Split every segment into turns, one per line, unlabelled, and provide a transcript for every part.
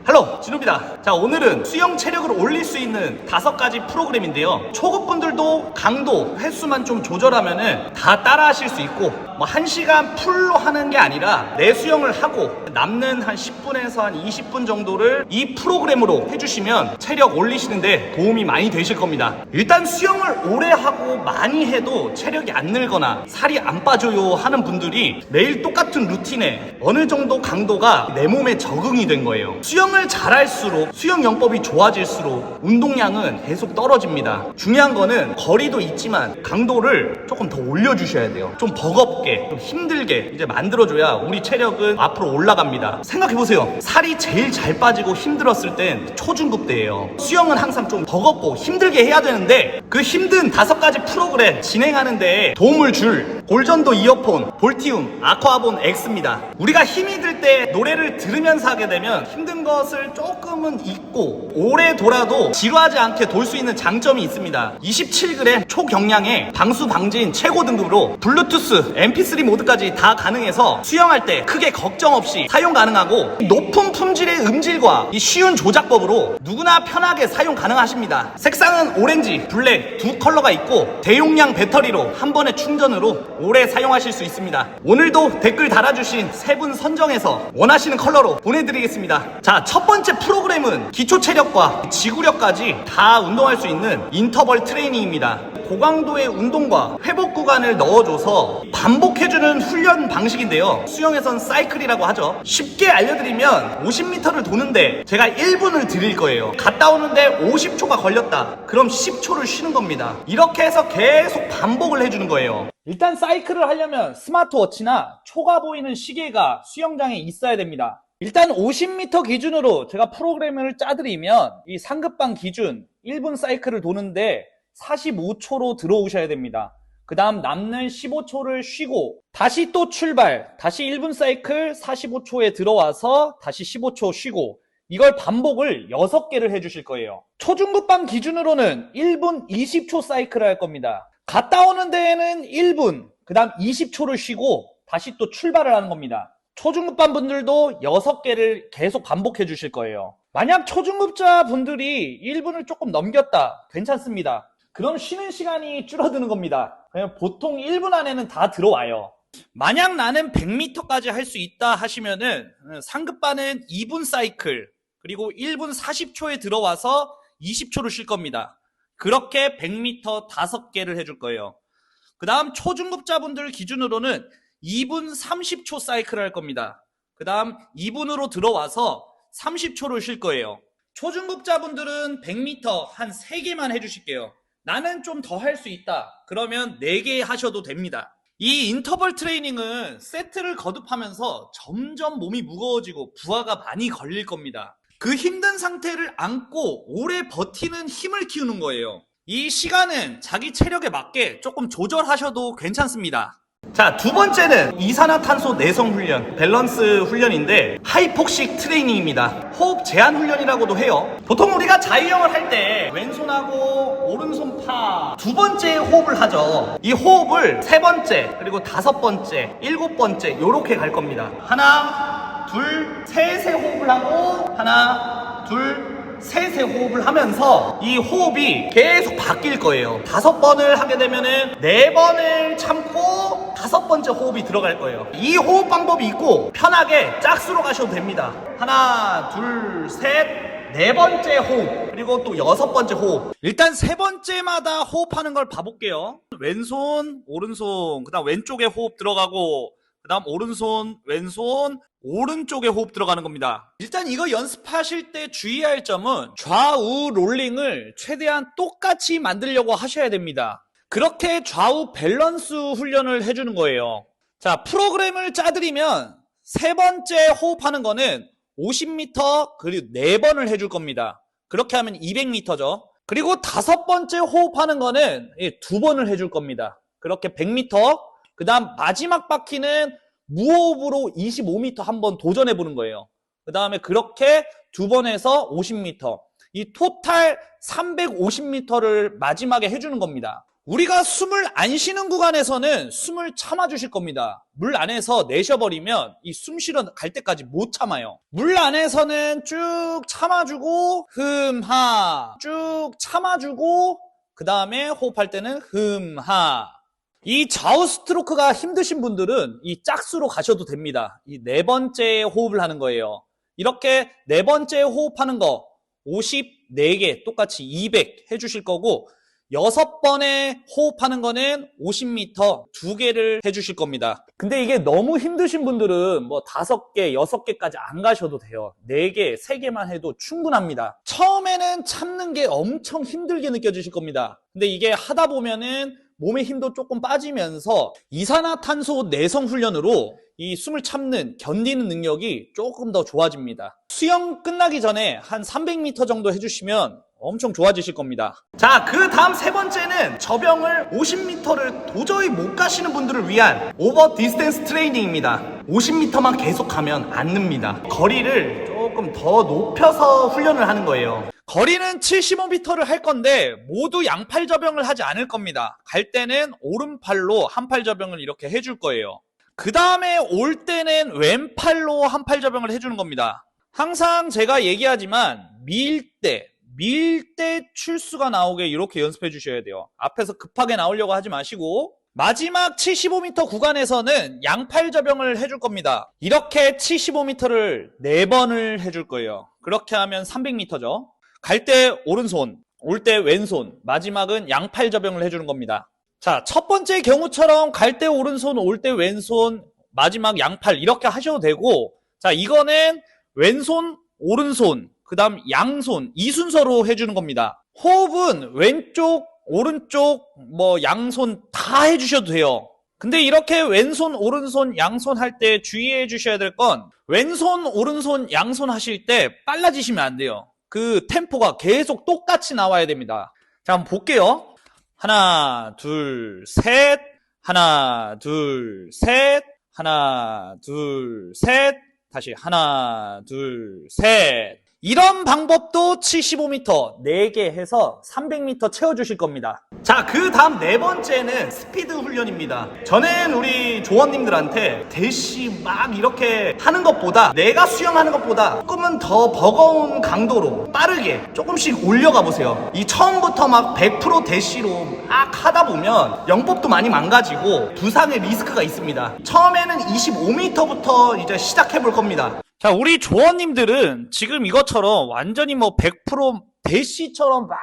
할로 진우입니다. 자, 오늘은 수영 체력을 올릴 수 있는 5가지 프로그램인데요. 초급분들도 강도, 횟수만 좀 조절하면은 다 따라 하실 수 있고, 뭐 1시간 풀로 하는 게 아니라 내 수영을 하고 남는 한 10분에서 한 20분 정도를 이 프로그램으로 해주시면 체력 올리시는데 도움이 많이 되실 겁니다. 일단 수영을 오래 하고 많이 해도 체력이 안 늘거나 살이 안 빠져요 하는 분들이 매일 똑같은 루틴에 어느 정도 강도가 내 몸에 적응이 된 거예요. 수영을 잘할수록 수영 영법이 좋아질수록 운동량은 계속 떨어집니다. 중요한 거는 거리도 있지만 강도를 조금 더 올려주셔야 돼요. 좀 버겁게, 좀 힘들게 이제 만들어줘야 우리 체력은 앞으로 올라갑니다. 생각해보세요. 살이 제일 잘 빠지고 힘들었을 땐 초중급 때예요. 수영은 항상 좀 버겁고 힘들게 해야 되는데 그 힘든 5가지 프로그램 진행하는데 도움을 줄 골전도 이어폰, 볼티움, 아쿠아본 X입니다. 우리가 힘이 들 때 노래를 들으면서 하게 되면 힘든 것을 조금은 잊고 오래 돌아도 지루하지 않게 돌 수 있는 장점이 있습니다. 27g 초경량의 방수 방진 최고 등급으로 블루투스, mp3 모드까지 다 가능해서 수영할 때 크게 걱정 없이 사용 가능하고 높은 품질의 음질과 이 쉬운 조작법으로 누구나 편하게 사용 가능하십니다. 색상은 오렌지, 블랙 두 컬러가 있고 대용량 배터리로 한 번에 충전으로 오래 사용하실 수 있습니다. 오늘도 댓글 달아주신 3분 선정해서 원하시는 컬러로 보내드리겠습니다. 자, 첫 번째 프로그램은 기초 체력과 지구력까지 다 운동할 수 있는 인터벌 트레이닝입니다. 고강도의 운동과 회복 구간을 넣어줘서 반복해주는 훈련 방식인데요. 수영에선 사이클이라고 하죠. 쉽게 알려드리면 50m를 도는데 제가 1분을 드릴 거예요. 갔다 오는데 50초가 걸렸다. 그럼 10초를 쉬는 겁니다. 이렇게 해서 계속 반복을 해주는 거예요.
일단 사이클을 하려면 스마트워치나 초가 보이는 시계가 수영장에 있어야 됩니다. 일단 50m 기준으로 제가 프로그램을 짜드리면 이 상급방 기준 1분 사이클을 도는데 45초로 들어오셔야 됩니다. 그 다음 남는 15초를 쉬고 다시 또 출발, 다시 1분 사이클 45초에 들어와서 다시 15초 쉬고 이걸 반복을 6개를 해주실 거예요. 초중급반 기준으로는 1분 20초 사이클을 할 겁니다. 갔다 오는 데에는 1분, 그 다음 20초를 쉬고 다시 또 출발을 하는 겁니다. 초중급반 분들도 6개를 계속 반복해 주실 거예요. 만약 초중급자 분들이 1분을 조금 넘겼다, 괜찮습니다. 그럼 쉬는 시간이 줄어드는 겁니다. 그냥 보통 1분 안에는 다 들어와요. 만약 나는 100m까지 할 수 있다 하시면은 상급반은 2분 사이클, 그리고 1분 40초에 들어와서 20초를 쉴 겁니다. 그렇게 100m 5개를 해줄 거예요. 그 다음 초중급자분들 기준으로는 2분 30초 사이클을 할 겁니다. 그 다음 2분으로 들어와서 30초를 쉴 거예요. 초중급자분들은 100m 한 3개만 해주실게요. 나는 좀 더 할 수 있다. 그러면 4개 하셔도 됩니다. 이 인터벌 트레이닝은 세트를 거듭하면서 점점 몸이 무거워지고 부하가 많이 걸릴 겁니다. 그 힘든 상태를 안고 오래 버티는 힘을 키우는 거예요. 이 시간은 자기 체력에 맞게 조금 조절하셔도 괜찮습니다.
자, 두 번째는 이산화탄소 내성 훈련, 밸런스 훈련인데 하이폭식 트레이닝입니다. 호흡 제한 훈련이라고도 해요. 보통 우리가 자유형을 할 때 왼손하고 오른손 파 2번째 호흡을 하죠. 이 호흡을 3번째, 그리고 5번째, 7번째 요렇게 갈 겁니다. 하나, 둘, 셋의 호흡을 하고 하나, 둘, 셋의 호흡을 하면서 이 호흡이 계속 바뀔 거예요. 5번을 하게 되면은 4번을 참고 5번째 호흡이 들어갈 거예요. 이 호흡 방법이 있고 편하게 짝수로 가셔도 됩니다. 하나, 둘, 셋, 4번째 호흡, 그리고 또 6번째 호흡.
일단 3번째마다 호흡하는 걸 봐볼게요. 왼손, 오른손, 그 다음 왼쪽에 호흡 들어가고 그 다음 오른손, 왼손, 오른쪽에 호흡 들어가는 겁니다. 일단 이거 연습하실 때 주의할 점은 좌우 롤링을 최대한 똑같이 만들려고 하셔야 됩니다. 그렇게 좌우 밸런스 훈련을 해주는 거예요. 자, 프로그램을 짜드리면 3번째 호흡하는 거는 50m 그리고 4번을 해줄 겁니다. 그렇게 하면 200m죠. 그리고 5번째 호흡하는 거는 2번을 해줄 겁니다. 그렇게 100m. 그 다음 마지막 바퀴는 무호흡으로 25m 한번 도전해 보는 거예요. 그 다음에 그렇게 2번 해서 50m. 이 토탈 350m를 마지막에 해주는 겁니다. 우리가 숨을 안 쉬는 구간에서는 숨을 참아주실 겁니다. 물 안에서 내쉬어버리면 이 숨 쉬러 갈 때까지 못 참아요. 물 안에서는 쭉 참아주고 흠하 쭉 참아주고 그 다음에 호흡할 때는 흠하. 이 좌우 스트로크가 힘드신 분들은 이 짝수로 가셔도 됩니다. 이 네 번째 호흡을 하는 거예요. 이렇게 네 번째 호흡하는 거 54개 똑같이 200 해주실 거고 6번에 호흡하는 거는 50m 2개를 해주실 겁니다. 근데 이게 너무 힘드신 분들은 뭐 5개, 6개까지 안 가셔도 돼요. 4개, 3개만 해도 충분합니다. 처음에는 참는 게 엄청 힘들게 느껴지실 겁니다. 근데 이게 하다 보면은 몸의 힘도 조금 빠지면서 이산화탄소 내성 훈련으로 이 숨을 참는, 견디는 능력이 조금 더 좋아집니다. 수영 끝나기 전에 한 300m 정도 해주시면 엄청 좋아지실 겁니다.
자, 그 다음 세 번째는 저병을 50m를 도저히 못 가시는 분들을 위한 오버 디스턴스 트레이닝입니다. 50m만 계속 가면 안 늡니다. 거리를 조금 더 높여서 훈련을 하는 거예요.
거리는 75m를 할 건데 모두 양팔 저병을 하지 않을 겁니다. 갈 때는 오른팔로 한팔 저병을 이렇게 해줄 거예요. 그 다음에 올 때는 왼팔로 한팔 저병을 해주는 겁니다. 항상 제가 얘기하지만 밀 때 출수가 나오게 이렇게 연습해 주셔야 돼요. 앞에서 급하게 나오려고 하지 마시고 마지막 75m 구간에서는 양팔 저병을 해줄 겁니다. 이렇게 75m를 4번을 해줄 거예요. 그렇게 하면 300m죠. 갈 때 오른손, 올 때 왼손, 마지막은 양팔 저병을 해주는 겁니다. 자, 첫 번째 경우처럼 갈 때 오른손, 올 때 왼손, 마지막 양팔 이렇게 하셔도 되고, 자, 이거는 왼손, 오른손, 그 다음 양손 이 순서로 해주는 겁니다. 호흡은 왼쪽, 오른쪽, 뭐 양손 다 해주셔도 돼요. 근데 이렇게 왼손, 오른손, 양손 할 때 주의해 주셔야 될 건 왼손, 오른손, 양손 하실 때 빨라지시면 안 돼요. 그 템포가 계속 똑같이 나와야 됩니다. 자, 한번 볼게요. 하나, 둘, 셋, 하나, 둘, 셋, 하나, 둘, 셋, 다시 하나, 둘, 셋. 이런 방법도 75m 4개 해서 300m 채워주실 겁니다.
자, 그 다음 네 번째는 스피드 훈련입니다. 저는 우리 조원님들한테 대시 막 이렇게 하는 것보다 내가 수영하는 것보다 조금은 더 버거운 강도로 빠르게 조금씩 올려가 보세요. 이 처음부터 막 100% 대시로 막 하다 보면 영법도 많이 망가지고 부상의 리스크가 있습니다. 처음에는 25m부터 이제 시작해 볼 겁니다.
자, 우리 조원님들은 지금 이것처럼 완전히 뭐 100% 대시처럼 막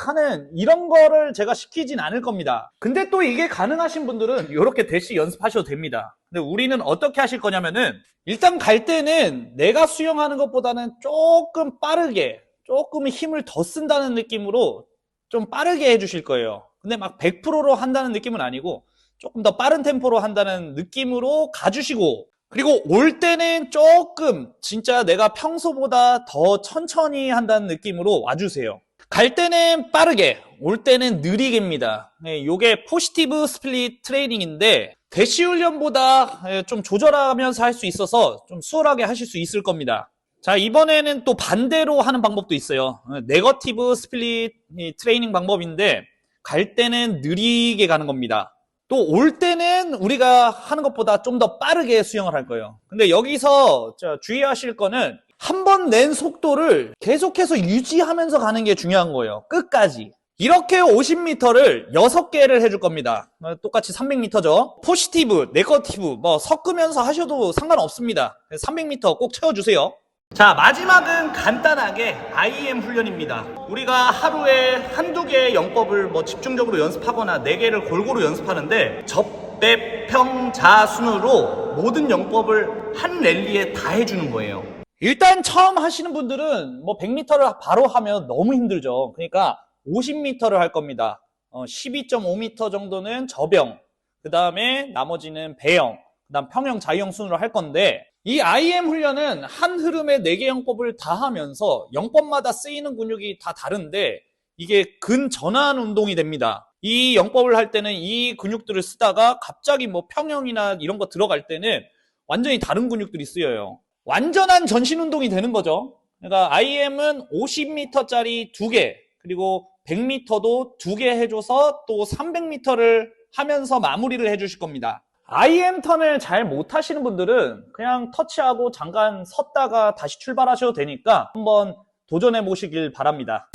하는 이런 거를 제가 시키진 않을 겁니다. 근데 또 이게 가능하신 분들은 이렇게 대시 연습하셔도 됩니다. 근데 우리는 어떻게 하실 거냐면은 일단 갈 때는 내가 수영하는 것보다는 조금 빠르게 조금 힘을 더 쓴다는 느낌으로 좀 빠르게 해주실 거예요. 근데 막 100%로 한다는 느낌은 아니고 조금 더 빠른 템포로 한다는 느낌으로 가주시고, 그리고 올 때는 조금 진짜 내가 평소보다 더 천천히 한다는 느낌으로 와주세요. 갈 때는 빠르게, 올 때는 느리게입니다. 네, 요게 포지티브 스플릿 트레이닝인데 대시 훈련보다 좀 조절하면서 할 수 있어서 좀 수월하게 하실 수 있을 겁니다. 자, 이번에는 또 반대로 하는 방법도 있어요. 네거티브 스플릿 트레이닝 방법인데 갈 때는 느리게 가는 겁니다. 또 올 때는 우리가 하는 것보다 좀 더 빠르게 수영을 할 거예요. 근데 여기서 주의하실 거는 한 번 낸 속도를 계속해서 유지하면서 가는 게 중요한 거예요. 끝까지. 이렇게 50m를 6개를 해줄 겁니다. 똑같이 300m죠. 포지티브, 네거티브 뭐 섞으면서 하셔도 상관없습니다. 300m 꼭 채워주세요.
자, 마지막은 간단하게 IM 훈련입니다. 우리가 하루에 한두 개의 영법을 뭐 집중적으로 연습하거나 4개를 골고루 연습하는데 접배평자 순으로 모든 영법을 한 랠리에 다 해주는 거예요.
일단 처음 하시는 분들은 뭐 100m를 바로 하면 너무 힘들죠. 그러니까 50m를 할 겁니다. 12.5m 정도는 저병, 그 다음에 나머지는 배영, 그 다음 평영, 자유형 순으로 할 건데, 이 IM 훈련은 한 흐름에 4개 영법을 다 하면서 영법마다 쓰이는 근육이 다 다른데 이게 근전환 운동이 됩니다. 이 영법을 할 때는 이 근육들을 쓰다가 갑자기 뭐 평영이나 이런 거 들어갈 때는 완전히 다른 근육들이 쓰여요. 완전한 전신 운동이 되는 거죠. 그러니까 IM은 50m짜리 2개, 그리고 100m도 2개 해줘서 또 300m를 하면서 마무리를 해주실 겁니다. IM 턴을 잘 못하시는 분들은 그냥 터치하고 잠깐 섰다가 다시 출발하셔도 되니까 한번 도전해 보시길 바랍니다.